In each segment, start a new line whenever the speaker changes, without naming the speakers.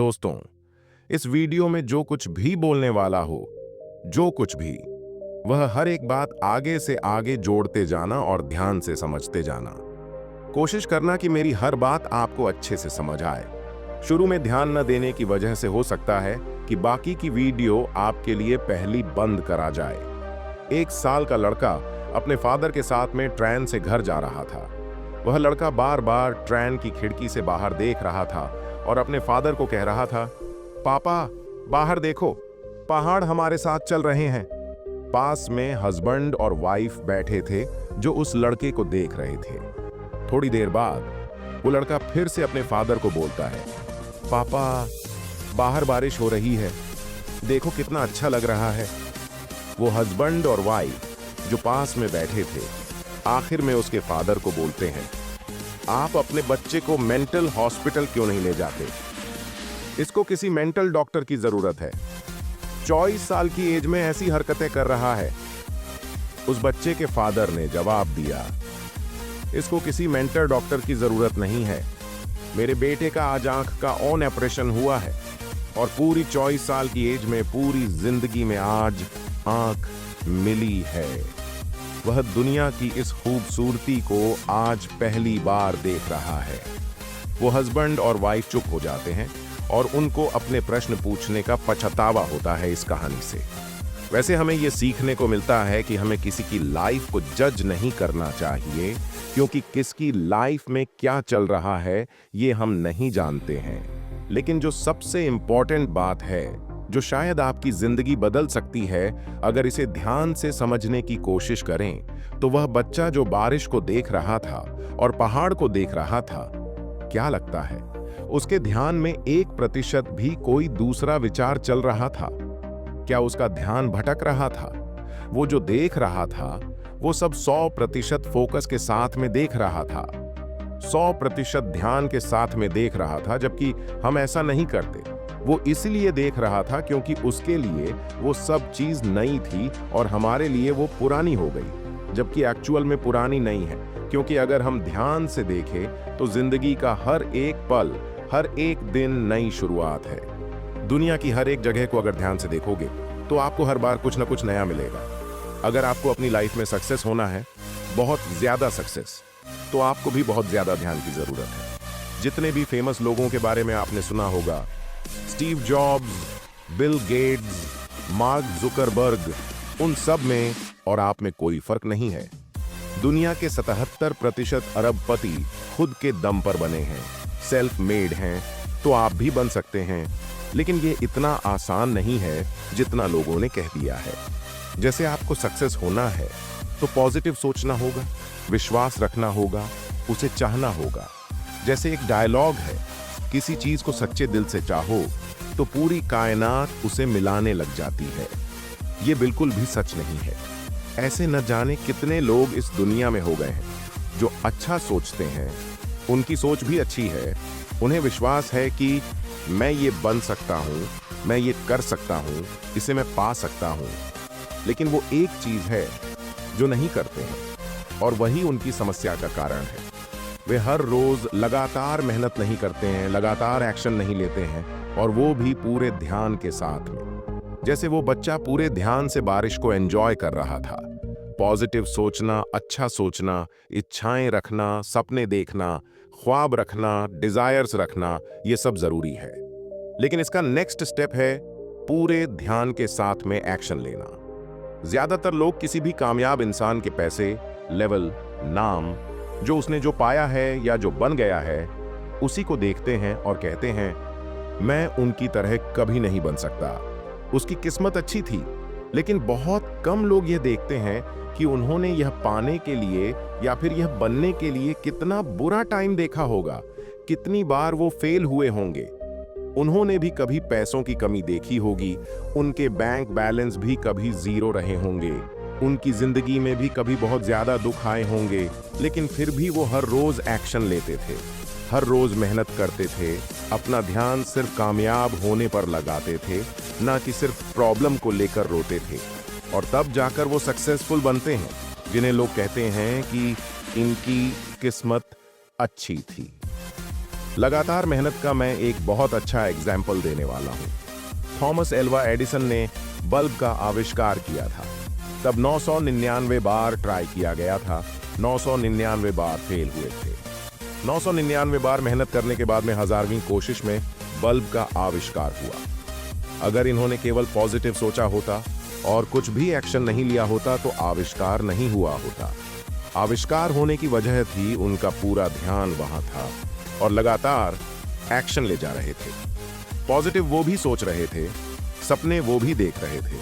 दोस्तों, इस वीडियो में जो कुछ भी बोलने वाला हो, जो कुछ भी, वह हर एक बात आगे से आगे जोड़ते जाना और ध्यान से समझते जाना। कोशिश करना कि मेरी हर बात आपको अच्छे से समझ आए। शुरू में ध्यान न देने की वजह से हो सकता है कि बाकी की वीडियो आपके लिए पहली बंद करा जाए। 1 साल का लड़का अपने फादर के साथ में ट्रेन से घर जा रहा था। वह लड़का बार बार ट्रेन की खिड़की से बाहर देख रहा था और अपने फादर को कह रहा था, पापा बाहर देखो, पहाड़ हमारे साथ चल रहे हैं। पास में हस्बैंड और वाइफ बैठे थे जो उस लड़के को देख रहे थे। थोड़ी देर बाद वो लड़का फिर से अपने फादर को बोलता है, पापा बाहर बारिश हो रही है, देखो कितना अच्छा लग रहा है। वो हस्बैंड और वाइफ जो पास में बैठे थे आखिर में उसके फादर को बोलते हैं, आप अपने बच्चे को मेंटल हॉस्पिटल क्यों नहीं ले जाते? इसको किसी मेंटल डॉक्टर की जरूरत है। 24 साल की एज में ऐसी हरकतें कर रहा है। उस बच्चे के फादर ने जवाब दिया, इसको किसी मेंटल डॉक्टर की जरूरत नहीं है। मेरे बेटे का आज आंख का ऑन ऑपरेशन हुआ है और पूरी 24 साल की एज में पूरी जिंदगी में आज आंख मिली है। वह दुनिया की इस खूबसूरती को आज पहली बार देख रहा है। वो हस्बैंड और वाइफ चुप हो जाते हैं और उनको अपने प्रश्न पूछने का पछतावा होता है इस कहानी से। वैसे हमें ये सीखने को मिलता है कि हमें किसी की लाइफ को जज नहीं करना चाहिए, क्योंकि किसकी लाइफ में क्या चल रहा है ये हम नहीं जानते हैं। लेकिन जो सबसे इंपॉर्टेंट बात है, जो शायद आपकी जिंदगी बदल सकती है अगर इसे ध्यान से समझने की कोशिश करें, तो वह बच्चा जो बारिश को देख रहा था और पहाड़ को देख रहा था, क्या लगता है उसके ध्यान में 1% भी कोई दूसरा विचार चल रहा था? क्या उसका ध्यान भटक रहा था? वो जो देख रहा था वो सब 100% फोकस के साथ में देख रहा था, 100% ध्यान के साथ में देख रहा था, जबकि हम ऐसा नहीं करते। वो इसलिए देख रहा था क्योंकि उसके लिए वो सब चीज नई थी और हमारे लिए वो पुरानी हो गई, जबकि एक्चुअल में पुरानी नहीं है। क्योंकि अगर हम ध्यान से देखें तो जिंदगी का हर एक पल, हर एक दिन नई शुरुआत है। दुनिया की हर एक जगह को अगर ध्यान से देखोगे तो आपको हर बार कुछ ना कुछ नया मिलेगा। अगर आपको अपनी लाइफ में सक्सेस होना है, बहुत ज्यादा सक्सेस, तो आपको भी बहुत ज्यादा ध्यान की जरूरत है। जितने भी फेमस लोगों के बारे में आपने सुना होगा, Steve jobs, Bill Gates, mark Zuckerberg, उन सब में और आप में कोई फर्क नहीं है। दुनिया के 77% अरबपति खुद के दम पर बने हैं, सेल्फ मेड हैं, तो आप भी बन सकते हैं। लेकिन ये इतना आसान नहीं है जितना लोगों ने कह दिया है। जैसे आपको सक्सेस होना है तो पॉजिटिव सोचना होगा, विश्वास रखना होगा, उसे चाहना होगा। जैसे एक डायलॉग है, किसी चीज को सच्चे दिल से चाहो तो पूरी कायनात उसे मिलाने लग जाती है। ये बिल्कुल भी सच नहीं है। ऐसे न जाने कितने लोग इस दुनिया में हो गए हैं जो अच्छा सोचते हैं, उनकी सोच भी अच्छी है, उन्हें विश्वास है कि मैं ये बन सकता हूं, मैं ये कर सकता हूं, इसे मैं पा सकता हूं। लेकिन वो एक चीज है जो नहीं करते हैं और वही उनकी समस्या का कारण है। वे हर रोज लगातार मेहनत नहीं करते हैं, लगातार एक्शन नहीं लेते हैं, और वो भी पूरे ध्यान के साथ में। जैसे वो बच्चा पूरे ध्यान से बारिश को एंजॉय कर रहा था। पॉजिटिव सोचना, अच्छा सोचना, इच्छाएं रखना, सपने देखना, ख्वाब रखना, डिजायर्स रखना, ये सब जरूरी है। लेकिन इसका नेक्स्ट स्टेप है पूरे ध्यान के साथ में एक्शन लेना। ज्यादातर लोग किसी भी कामयाब इंसान के पैसे, लेवल, नाम, जो उसने जो पाया है या जो बन गया है, उसी को देखते हैं और कहते हैं, मैं उनकी तरह कभी नहीं बन सकता। उसकी किस्मत अच्छी थी। लेकिन बहुत कम लोग यह देखते हैं कि उन्होंने यह पाने के लिए या फिर यह बनने के लिए कितना बुरा टाइम देखा होगा, कितनी बार वो फेल हुए होंगे। उन्होंने भी कभी पैसों की कमी देखी होगी, उनके बैंक बैलेंस भी कभी 0 रहे होंगे, उनकी जिंदगी में भी कभी बहुत ज्यादा दुख आए होंगे। लेकिन फिर भी वो हर रोज एक्शन लेते थे, हर रोज मेहनत करते थे, अपना ध्यान सिर्फ कामयाब होने पर लगाते थे, ना कि सिर्फ प्रॉब्लम को लेकर रोते थे। और तब जाकर वो सक्सेसफुल बनते हैं, जिन्हें लोग कहते हैं कि इनकी किस्मत अच्छी थी। लगातार मेहनत का मैं एक बहुत अच्छा एग्जाम्पल देने वाला हूँ। थॉमस एल्वा एडिसन ने बल्ब का आविष्कार किया था। तब 999 बार ट्राई किया गया था, 999 बार फेल हुए थे। 999 बार मेहनत करने के बाद में 1000वीं कोशिश में बल्ब का आविष्कार हुआ। अगर इन्होंने केवल पॉजिटिव सोचा होता और कुछ भी एक्शन नहीं लिया होता तो आविष्कार नहीं हुआ होता। आविष्कार होने की वजह थी उनका पूरा ध्यान वहां था और लगातार एक्शन ले जा रहे थे। पॉजिटिव वो भी सोच रहे थे, सपने वो भी देख रहे थे,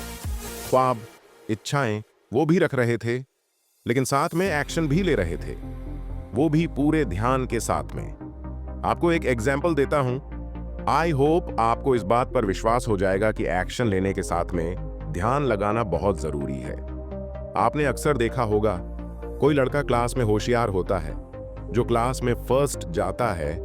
ख्वाब, इच्छाएं वो भी रख रहे थे, लेकिन साथ में एक्शन भी ले रहे थे, वो भी पूरे ध्यान के साथ में। आपको एक एग्जाम्पल देता हूं। आई होप आपको इस बात पर विश्वास हो जाएगा कि एक्शन लेने के साथ में ध्यान लगाना बहुत जरूरी है। आपने अक्सर देखा होगा, कोई लड़का क्लास में होशियार होता है, जो क्लास में फर्स्ट जाता है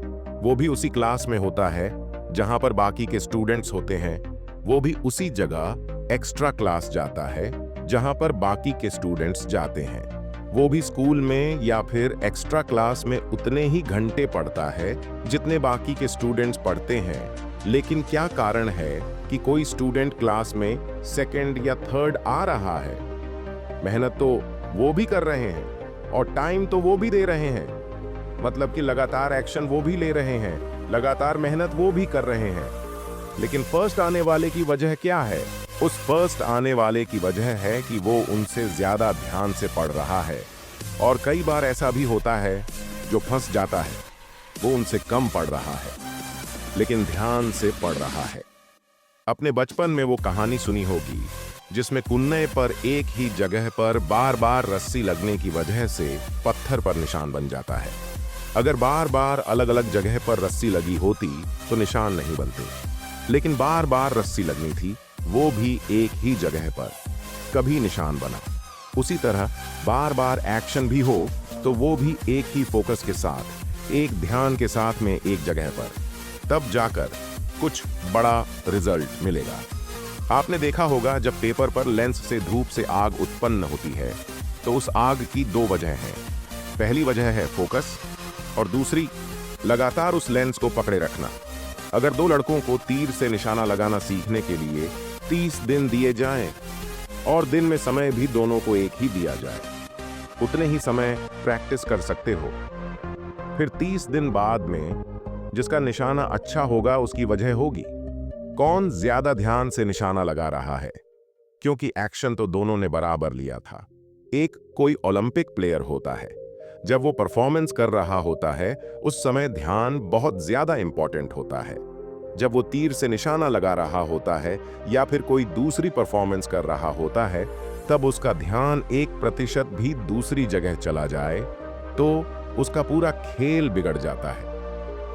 वो भी उसी क्लास में होता है जहां पर बाकी के स्टूडेंट्स होते हैं, वो भी उसी जगह एक्स्ट्रा क्लास जाता है जहां पर बाकी के स्टूडेंट्स जाते हैं। वो भी स्कूल में या फिर एक्स्ट्रा क्लास में उतने ही घंटे पढ़ता है जितने बाकी के स्टूडेंट्स पढ़ते हैं। लेकिन क्या कारण है कि कोई स्टूडेंट क्लास में सेकंड या थर्ड आ रहा है? मेहनत तो वो भी कर रहे हैं और टाइम तो वो भी दे रहे हैं, मतलब कि लगातार एक्शन वो भी ले रहे हैं, लगातार मेहनत वो भी कर रहे हैं। लेकिन फर्स्ट आने वाले की वजह क्या है? उस फर्स्ट आने वाले की वजह है कि वो उनसे ज्यादा ध्यान से पढ़ रहा है। और कई बार ऐसा भी होता है, जो फंस जाता है वो उनसे कम पढ़ रहा है लेकिन ध्यान से पढ़ रहा है। अपने बचपन में वो कहानी सुनी होगी जिसमें कुन्ने पर एक ही जगह पर बार बार रस्सी लगने की वजह से पत्थर पर निशान बन जाता है। अगर बार बार अलग अलग जगह पर रस्सी लगी होती तो निशान नहीं बनते, लेकिन बार बार रस्सी लगनी थी, वो भी एक ही जगह पर, कभी निशान बना। उसी तरह बार बार एक्शन भी हो तो वो भी एक ही फोकस के साथ, एक ध्यान के साथ में एक जगह पर, तब जाकर कुछ बड़ा रिजल्ट मिलेगा। आपने देखा होगा, जब पेपर पर लेंस से धूप से आग उत्पन्न होती है तो उस आग की दो वजह हैं। पहली वजह है फोकस और दूसरी लगातार उस लेंस को पकड़े रखना। अगर दो लड़कों को तीर से निशाना लगाना सीखने के लिए 30 दिन दिए जाएं और दिन में समय भी दोनों को एक ही दिया जाए, उतने ही समय प्रैक्टिस कर सकते हो। फिर 30 दिन बाद में जिसका निशाना अच्छा होगा उसकी वजह होगी कौन ज्यादा ध्यान से निशाना लगा रहा है, क्योंकि एक्शन तो दोनों ने बराबर लिया था। एक कोई ओलंपिक प्लेयर होता है, जब वो परफॉर्मेंस कर रहा होता है उस समय ध्यान बहुत ज्यादा इंपॉर्टेंट होता है। जब वो तीर से निशाना लगा रहा होता है या फिर कोई दूसरी परफॉर्मेंस कर रहा होता है, तब उसका ध्यान 1% भी दूसरी जगह चला जाए तो उसका पूरा खेल बिगड़ जाता है।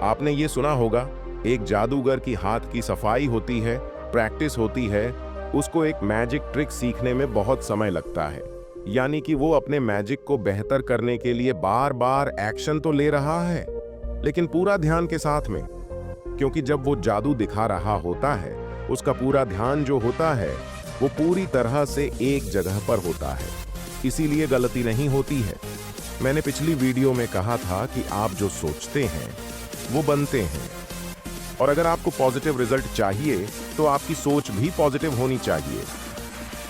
आपने ये सुना होगा, एक जादूगर की हाथ की सफाई होती है, प्रैक्टिस होती है, उसको एक मैजिक ट्रिक सीखने में बहुत समय लगता है। यानी कि वो अपने मैजिक को बेहतर करने के लिए बार बार एक्शन तो ले रहा है लेकिन पूरा ध्यान के साथ में, क्योंकि जब वो जादू दिखा रहा होता है उसका पूरा ध्यान जो होता है वो पूरी तरह से एक जगह पर होता है, इसीलिए गलती नहीं होती है। मैंने पिछली वीडियो में कहा था कि आप जो सोचते हैं वो बनते हैं, और अगर आपको पॉजिटिव रिजल्ट चाहिए तो आपकी सोच भी पॉजिटिव होनी चाहिए।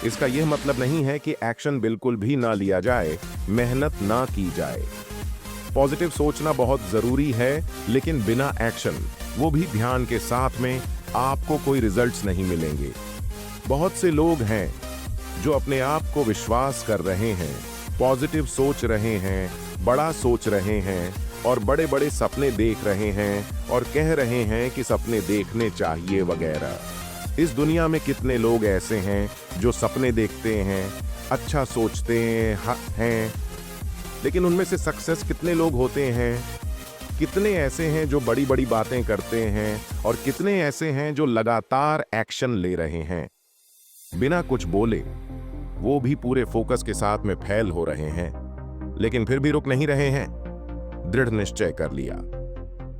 इसका यह मतलब नहीं है कि एक्शन बिल्कुल भी ना लिया जाए, मेहनत ना की जाए। पॉजिटिव सोचना बहुत जरूरी है, लेकिन बिना एक्शन, वो भी ध्यान के साथ में, आपको कोई रिजल्ट्स नहीं मिलेंगे। बहुत से लोग हैं जो अपने आप को विश्वास कर रहे हैं, पॉजिटिव सोच रहे हैं, बड़ा सोच रहे हैं और बड़े बड़े सपने देख रहे हैं और कह रहे हैं कि सपने देखने चाहिए वगैरह। इस दुनिया में कितने लोग ऐसे हैं जो सपने देखते हैं, अच्छा सोचते हैं, लेकिन उनमें से सक्सेस कितने लोग होते हैं? कितने ऐसे हैं जो बड़ी बड़ी बातें करते हैं और कितने ऐसे हैं जो लगातार एक्शन ले रहे हैं बिना कुछ बोले? वो भी पूरे फोकस के साथ में फेल हो रहे हैं, लेकिन फिर भी रुक नहीं रहे हैं, दृढ़ निश्चय कर लिया।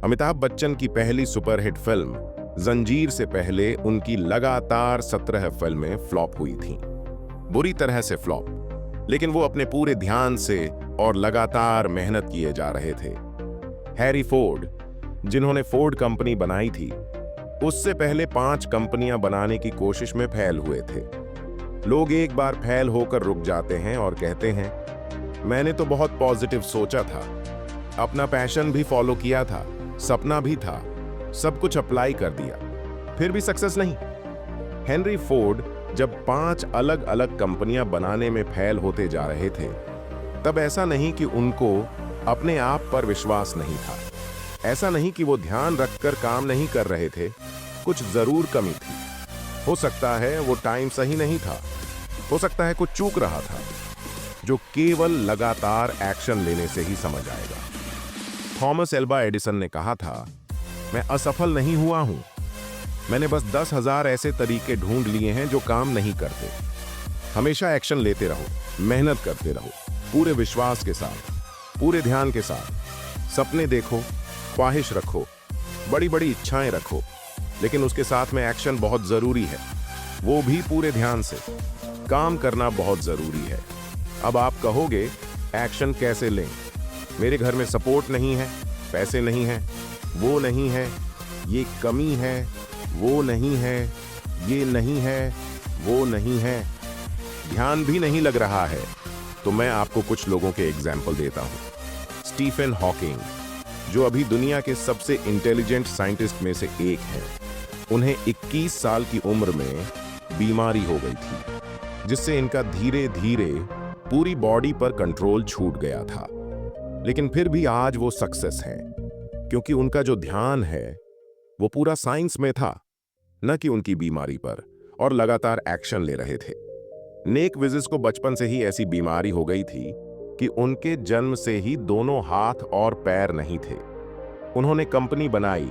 अमिताभ बच्चन की पहली सुपरहिट फिल्म जंजीर से पहले उनकी लगातार 17 फिल्में फ्लॉप हुई थीं, बुरी तरह से फ्लॉप, लेकिन वो अपने पूरे ध्यान से और लगातार मेहनत किए जा रहे थे। हैरी फोर्ड जिन्होंने फोर्ड कंपनी बनाई थी, उससे पहले 5 कंपनियां बनाने की कोशिश में फेल हुए थे। लोग एक बार फेल होकर रुक जाते हैं और कहते हैं, मैंने तो बहुत पॉजिटिव सोचा था, अपना पैशन भी फॉलो किया था, सपना भी था, सब कुछ अप्लाई कर दिया, फिर भी सक्सेस नहीं। हेनरी फोर्ड जब 5 अलग अलग कंपनियां बनाने में फेल होते जा रहे थे, तब ऐसा नहीं कि उनको अपने आप पर विश्वास नहीं था, ऐसा नहीं कि वो ध्यान रखकर काम नहीं कर रहे थे, कुछ जरूर कमी थी। हो सकता है वो टाइम सही नहीं था, हो सकता है कुछ चूक रहा था, जो केवल लगातार एक्शन लेने से ही समझ आएगा। थॉमस एल्वा एडिसन ने कहा था, मैं असफल नहीं हुआ हूं, मैंने बस 10,000 ऐसे तरीके ढूंढ लिए हैं जो काम नहीं करते। हमेशा एक्शन लेते रहो, मेहनत करते रहो, पूरे विश्वास के साथ, पूरे ध्यान के साथ। सपने देखो, ख्वाहिश रखो, बड़ी बड़ी इच्छाएं रखो, लेकिन उसके साथ में एक्शन बहुत जरूरी है, वो भी पूरे ध्यान से। काम करना बहुत जरूरी है। अब आप कहोगे, एक्शन कैसे लें? मेरे घर में सपोर्ट नहीं है, पैसे नहीं है, वो नहीं है, ये कमी है, वो नहीं है, ये नहीं है, वो नहीं है, ध्यान भी नहीं लग रहा है। तो मैं आपको कुछ लोगों के एग्जाम्पल देता हूं। स्टीफन हॉकिंग, जो अभी दुनिया के सबसे इंटेलिजेंट साइंटिस्ट में से एक हैं, उन्हें 21 साल की उम्र में बीमारी हो गई थी, जिससे इनका धीरे धीरे पूरी बॉडी पर कंट्रोल छूट गया था। लेकिन फिर भी आज वो सक्सेस हैं, क्योंकि उनका जो ध्यान है वो पूरा साइंस में था, न कि उनकी बीमारी पर, और लगातार एक्शन ले रहे थे। नेक विजिस को बचपन से ही ऐसी बीमारी हो गई थी कि उनके जन्म से ही दोनों हाथ और पैर नहीं थे। उन्होंने कंपनी बनाई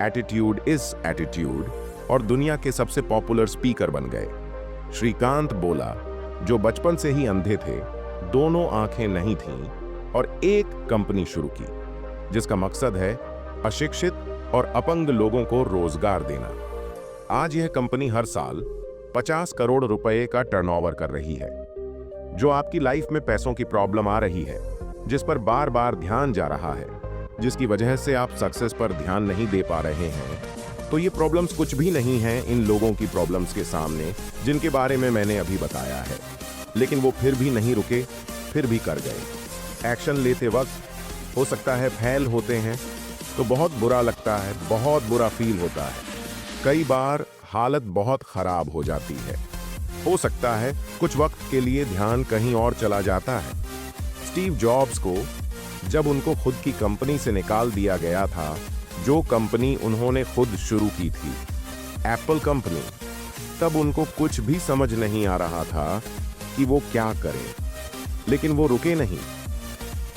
एटीट्यूड इज एटीट्यूड और दुनिया के सबसे पॉपुलर स्पीकर बन गए। श्रीकांत बोला, जो बचपन से ही अंधे थे, दोनों आंखें नहीं थीं, और एक कंपनी शुरू की जिसका मकसद है अशिक्षित और अपंग लोगों को रोजगार देना। आज यह कंपनी हर साल 50 करोड़ रुपए का टर्नओवर कर रही है। जो आपकी लाइफ में पैसों की प्रॉब्लम आ रही है, जिस पर बार बार ध्यान जा रहा है, जिसकी वजह से आप सक्सेस पर ध्यान नहीं दे पा रहे हैं, तो ये प्रॉब्लम्स कुछ भी नहीं हैं इन लोगों की प्रॉब्लम्स के सामने, जिनके बारे में मैंने अभी बताया है। लेकिन वो फिर भी नहीं रुके, फिर भी कर गए। एक्शन लेते वक्त हो सकता है फेल होते हैं तो बहुत बुरा लगता है, बहुत बुरा फील होता है, कई बार हालत बहुत खराब हो जाती है। हो सकता है कुछ वक्त के लिए ध्यान कहीं और चला जाता है। स्टीव जॉब्स को जब उनको खुद की कंपनी से निकाल दिया गया था, जो कंपनी उन्होंने खुद शुरू की थी, एप्पल कंपनी, तब उनको कुछ भी समझ नहीं आ रहा था कि वो क्या करें। लेकिन वो रुके नहीं,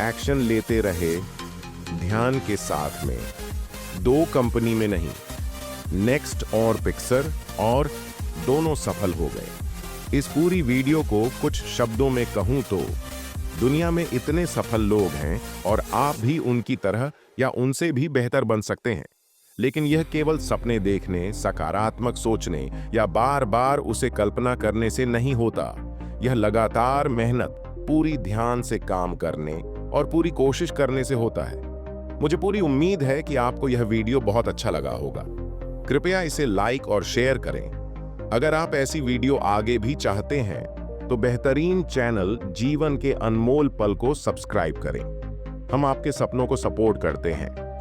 एक्शन लेते रहे ध्यान के साथ में। 2 कंपनी में नहीं, नेक्स्ट और पिक्सर, और दोनों सफल हो गए। इस पूरी वीडियो को कुछ शब्दों में कहूं तो, दुनिया में इतने सफल लोग हैं और आप भी उनकी तरह या उनसे भी बेहतर बन सकते हैं। लेकिन यह केवल सपने देखने, सकारात्मक सोचने या बार बार उसे कल्पना करने से नहीं होता। यह लगातार मेहनत, पूरी ध्यान से काम करने और पूरी कोशिश करने से होता है। मुझे पूरी उम्मीद है कि आपको यह वीडियो बहुत अच्छा लगा होगा। कृपया इसे लाइक और शेयर करें। अगर आप ऐसी वीडियो आगे भी चाहते हैं तो बेहतरीन चैनल जीवन के अनमोल पल को सब्सक्राइब करें। हम आपके सपनों को सपोर्ट करते हैं।